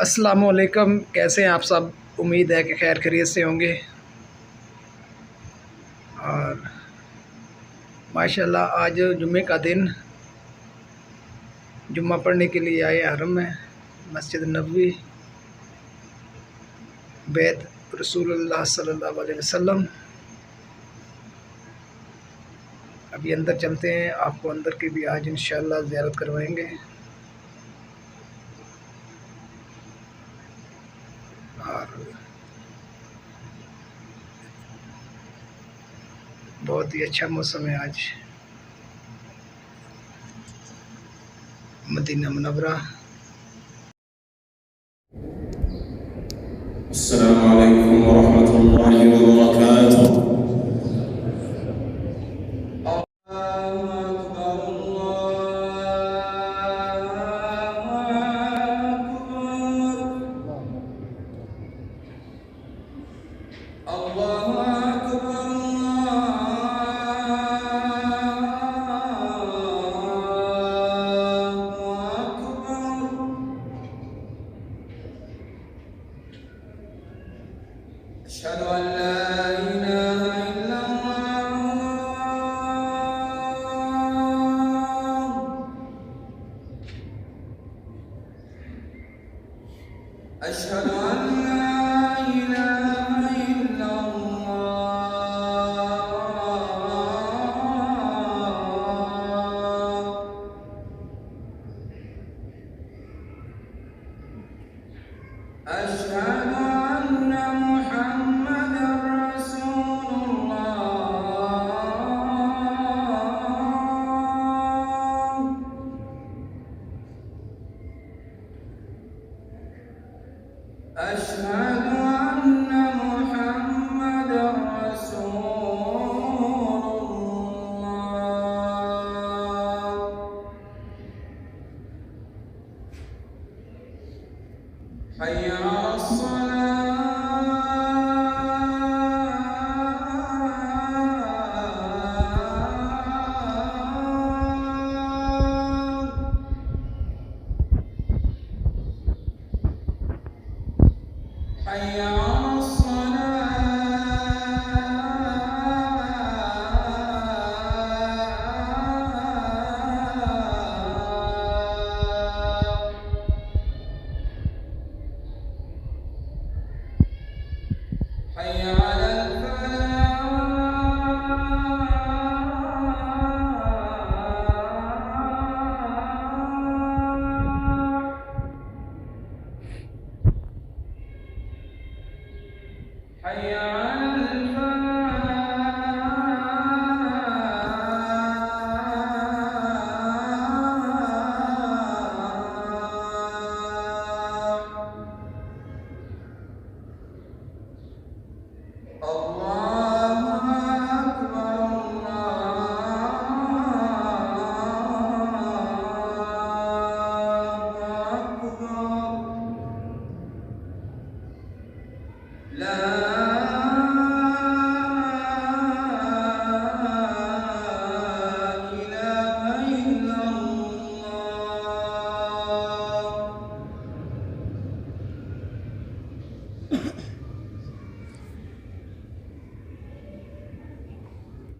अस्सलामुअलैकुम, कैसे हैं आप सब। उम्मीद है कि खैर खैरियत से होंगे। और माशाल्लाह आज जुम्मे का दिन, जुम्मा पढ़ने के लिए आए हरम में, मस्जिद नबवी, बैत रसूलुल्लाह सल्लल्लाहु अलैहि वसल्लम। अभी अंदर चलते हैं, आपको अंदर की भी आज इंशाअल्लाह ज़ियारत करवाएंगे। और बहुत ही अच्छा मौसम है आज मदीना मुनव्वरा। अस्सलामु अलैकुम वरहमतुल्लाहि वबरकातुह। أشهد أن لا إله إلا الله أشهد أن لا إله إلا الله أشهد أن محمدا رسول الله أشهد أن محمدا رسول الله حي على الصلاة حي على الصلاة حي على الفلاح حي على